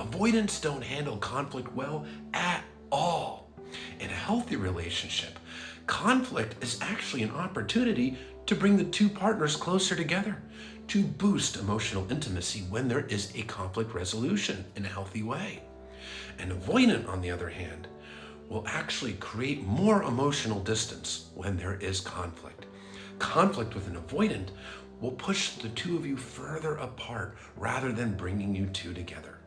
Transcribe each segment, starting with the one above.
Avoidants don't handle conflict well at all. In a healthy relationship, conflict is actually an opportunity to bring the two partners closer together, to boost emotional intimacy when there is a conflict resolution in a healthy way. An avoidant, on the other hand, will actually create more emotional distance when there is conflict. Conflict with an avoidant will push the two of you further apart rather than bringing you two together.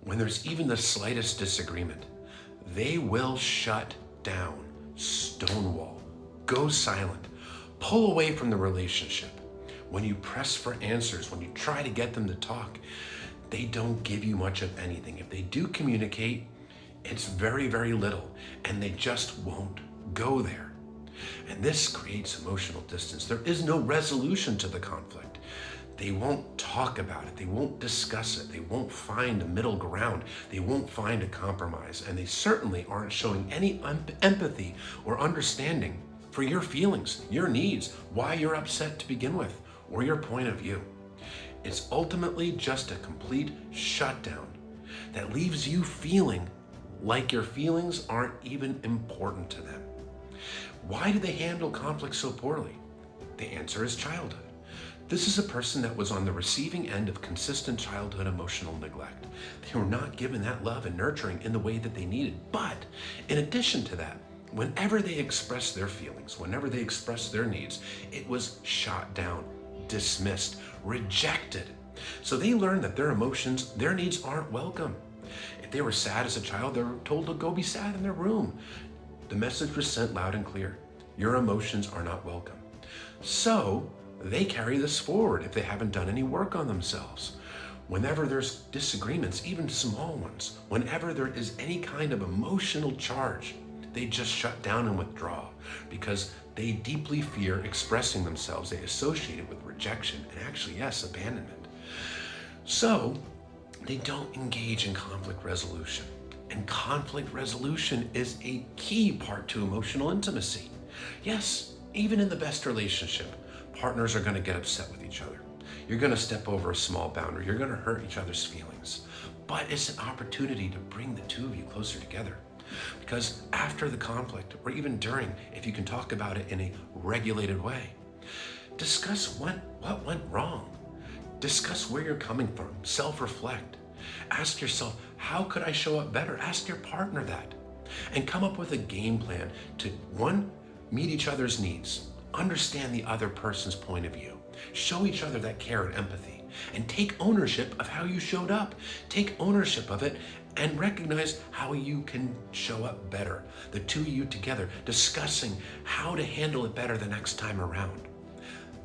When there's even the slightest disagreement, they will shut down, stonewall, go silent, pull away from the relationship. When you press for answers, when you try to get them to talk, they don't give you much of anything. If they do communicate, it's very, very little, and they just won't go there. And this creates emotional distance. There is no resolution to the conflict. They won't talk about it. They won't discuss it. They won't find a middle ground. They won't find a compromise. And they certainly aren't showing any empathy or understanding for your feelings, your needs, why you're upset to begin with, or your point of view. It's ultimately just a complete shutdown that leaves you feeling like your feelings aren't even important to them. Why do they handle conflict so poorly? The answer is childhood. This is a person that was on the receiving end of consistent childhood emotional neglect. They were not given that love and nurturing in the way that they needed. But in addition to that, whenever they expressed their feelings, whenever they expressed their needs, it was shot down, dismissed, rejected. So they learned that their emotions, their needs aren't welcome. If they were sad as a child, they were told to go be sad in their room. The message was sent loud and clear. Your emotions are not welcome. So they carry this forward if they haven't done any work on themselves. Whenever there's disagreements, even small ones, whenever there is any kind of emotional charge, they just shut down and withdraw because they deeply fear expressing themselves. They associate it with rejection and actually, yes, abandonment. So they don't engage in conflict resolution. And conflict resolution is a key part to emotional intimacy. Yes, even in the best relationship, partners are going to get upset with each other. You're going to step over a small boundary. You're going to hurt each other's feelings. But it's an opportunity to bring the two of you closer together. Because after the conflict, or even during, if you can talk about it in a regulated way, discuss what went wrong. Discuss where you're coming from. Self-reflect. Ask yourself, how could I show up better? Ask your partner that. And come up with a game plan to, one, meet each other's needs. Understand the other person's point of view. Show each other that care and empathy. And take ownership of how you showed up. Take ownership of it and recognize how you can show up better. The two of you together discussing how to handle it better the next time around.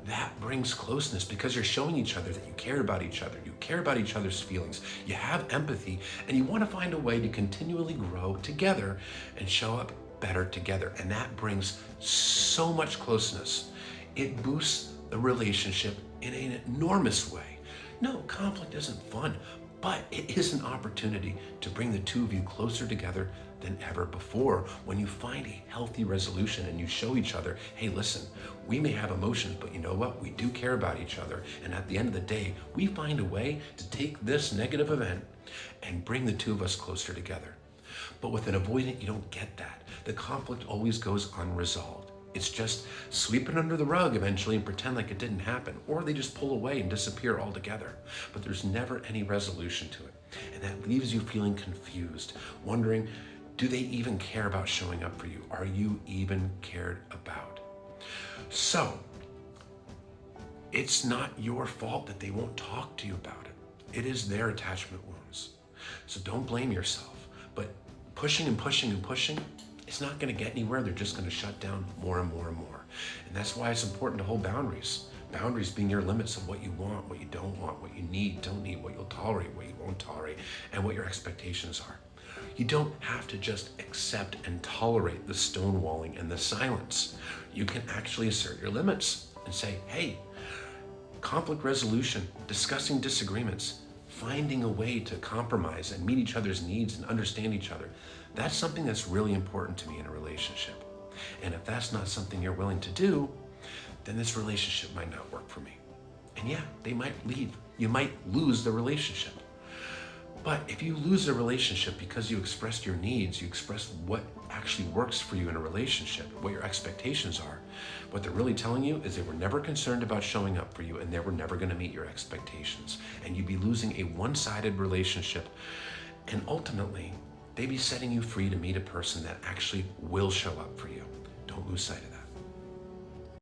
That brings closeness because you're showing each other that you care about each other. You care about each other's feelings. You have empathy and you want to find a way to continually grow together and show up better together. And that brings so much closeness. It boosts the relationship in an enormous way. No, conflict isn't fun, but it is an opportunity to bring the two of you closer together than ever before when you find a healthy resolution and you show each other, hey, listen, we may have emotions, but you know what? We do care about each other. And at the end of the day, we find a way to take this negative event and bring the two of us closer together. But with an avoidant, you don't get that. The conflict always goes unresolved. It's just sweep it under the rug eventually and pretend like it didn't happen. Or they just pull away and disappear altogether. But there's never any resolution to it. And that leaves you feeling confused, wondering, do they even care about showing up for you? Are you even cared about? So, it's not your fault that they won't talk to you about it. It is their attachment wounds. So don't blame yourself. But pushing and pushing and pushing, it's not going to get anywhere. They're just going to shut down more and more and more. And that's why it's important to hold boundaries. Boundaries being your limits of what you want, what you don't want, what you need, don't need, what you'll tolerate, what you won't tolerate, and what your expectations are. You don't have to just accept and tolerate the stonewalling and the silence. You can actually assert your limits and say, hey, conflict resolution, discussing disagreements, finding a way to compromise and meet each other's needs and understand each other. That's something that's really important to me in a relationship. And if that's not something you're willing to do, then this relationship might not work for me. And yeah, they might leave. You might lose the relationship. But if you lose a relationship because you expressed your needs, you expressed what actually works for you in a relationship, what your expectations are, what they're really telling you is they were never concerned about showing up for you and they were never going to meet your expectations. And you'd be losing a one-sided relationship. And ultimately, they'd be setting you free to meet a person that actually will show up for you. Don't lose sight of that.